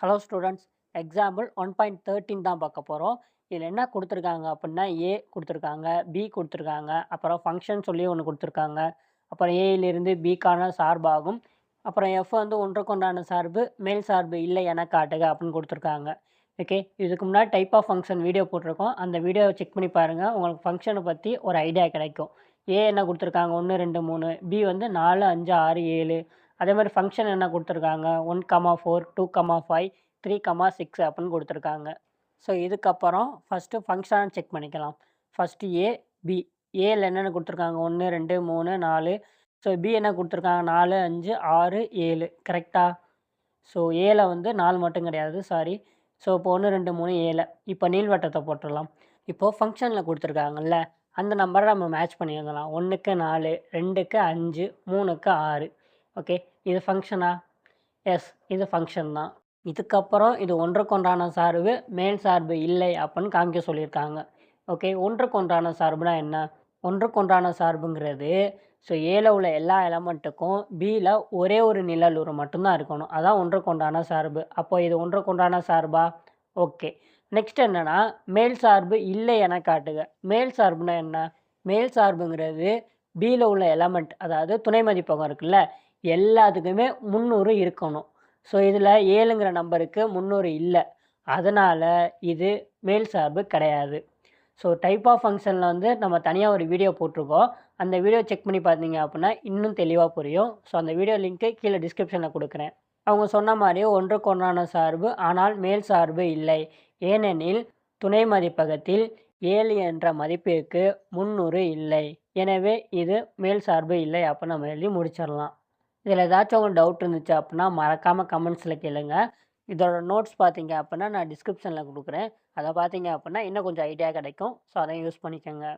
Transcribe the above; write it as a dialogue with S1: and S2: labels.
S1: Hello students, example 1.13 தான் பார்க்க போகிறோம். இதில் என்ன கொடுத்துருக்காங்க அப்படின்னா, ஏ கொடுத்துருக்காங்க, பி கொடுத்துருக்காங்க, அப்புறம் ஃபங்க்ஷன் சொல்லி ஒன்று கொடுத்துருக்காங்க. அப்புறம் ஏயிலிருந்து பிக்கான சார்பாகும். அப்புறம் எஃப் வந்து ஒன்றுக்கொண்டான சார்பு, மேல் சார்பு இல்லை என காட்டுக அப்படின்னு கொடுத்துருக்காங்க. ஓகே, இதுக்கு முன்னாடி டைப் ஆஃப் ஃபங்க்ஷன் வீடியோ போட்டிருக்கோம். அந்த வீடியோவை செக் பண்ணி பாருங்கள், உங்களுக்கு ஃபங்க்ஷனை பற்றி ஒரு ஐடியா கிடைக்கும். ஏ என்ன கொடுத்துருக்காங்க, 1 2 3. பி வந்து 4 5 6 7. அதே மாதிரி ஃபங்க்ஷன் என்ன கொடுத்துருக்காங்க, 1,4 2,5 3,6 அப்படின்னு கொடுத்துருக்காங்க. ஸோ இதுக்கப்புறம் ஃபஸ்ட்டு ஃபங்க்ஷனை செக் பண்ணிக்கலாம். First A, B. ஏல என்னென்ன கொடுத்துருக்காங்க, 1 2 3 4. ஸோ பி என்ன கொடுத்துருக்காங்க, 4 5 6 7. கரெக்டா? ஸோ ஏல வந்து 4 மட்டும் கிடையாது, சாரி. ஸோ இப்போ 1 2 3 7. இப்போ நீள்வட்டத்தை போட்டுடலாம். இப்போது ஃபங்க்ஷனில் கொடுத்துருக்காங்கல்ல, அந்த நம்பரை நம்ம மேட்ச் பண்ணிடலாம். 1க்கு 4, 2க்கு 5, 3க்கு 6. ஓகே, இது ஃபங்க்ஷனா? எஸ், இது ஃபங்க்ஷன் தான். இதுக்கப்புறம் இது ஒன்றுக்கொன்றான சார்பு, மேல் சார்பு இல்லை அப்படின்னு காமிக்க சொல்லியிருக்காங்க. ஓகே, ஒன்றுக்கொன்றான சார்புனா என்ன? ஒன்றுக்கொன்றான சார்புங்கிறது, ஸோ ஏல உள்ள எல்லா எலமெண்ட்டுக்கும் பியில் ஒரே ஒரு நிழலுரு மட்டும்தான் இருக்கணும். அதான் ஒன்றுக்கொன்றான சார்பு. அப்போ இது ஒன்றுக்கொன்றான சார்பா? ஓகே. நெக்ஸ்ட் என்னன்னா, மேல் சார்பு இல்லை என காட்டுக. மேல் சார்புனா என்ன? மேல் சார்புங்கிறது பியில் உள்ள எலமெண்ட், அதாவது துணை மதிப்பகம் இருக்குல்ல, எல்லாத்துக்குமே 300 இருக்கணும். ஸோ இதில் 7ங்கிற நம்பருக்கு 300 இல்லை. அதனால் இது மேல் சார்பு கிடையாது. ஸோ டைப் ஆஃப் ஃபங்க்ஷனில் வந்து நம்ம தனியாக ஒரு வீடியோ போட்டிருக்கோம். அந்த வீடியோ செக் பண்ணி பார்த்தீங்க அப்படின்னா இன்னும் தெளிவாக புரியும். ஸோ அந்த வீடியோ லிங்க்கு கீழே டிஸ்கிரிப்ஷனில் கொடுக்குறேன். அவங்க சொன்ன மாதிரியே ஒன்றுக்கொன்றான சார்பு, ஆனால் மேல் சார்பு இல்லை. ஏனெனில் துணை மதிப்பகத்தில் 7 என்ற மதிப்பிற்கு 300 இல்லை. எனவே இது மேல் சார்பு இல்லை அப்படின்னு நம்ம எழுதி முடிச்சிடலாம். இதில் ஏதாச்சும் உங்களுக்கு டவுட் இருந்துச்சு அப்படின்னா மறக்காமல் கமெண்ட்ஸில் கேளுங்க. இதோட நோட்ஸ் பார்த்தீங்க அப்படின்னா நான் டிஸ்கிரிப்ஷனில் கொடுக்குறேன். அதை பார்த்தீங்க அப்படின்னா இன்னும் கொஞ்சம் ஐடியா கிடைக்கும். ஸோ அதையும் யூஸ் பண்ணிக்கோங்க.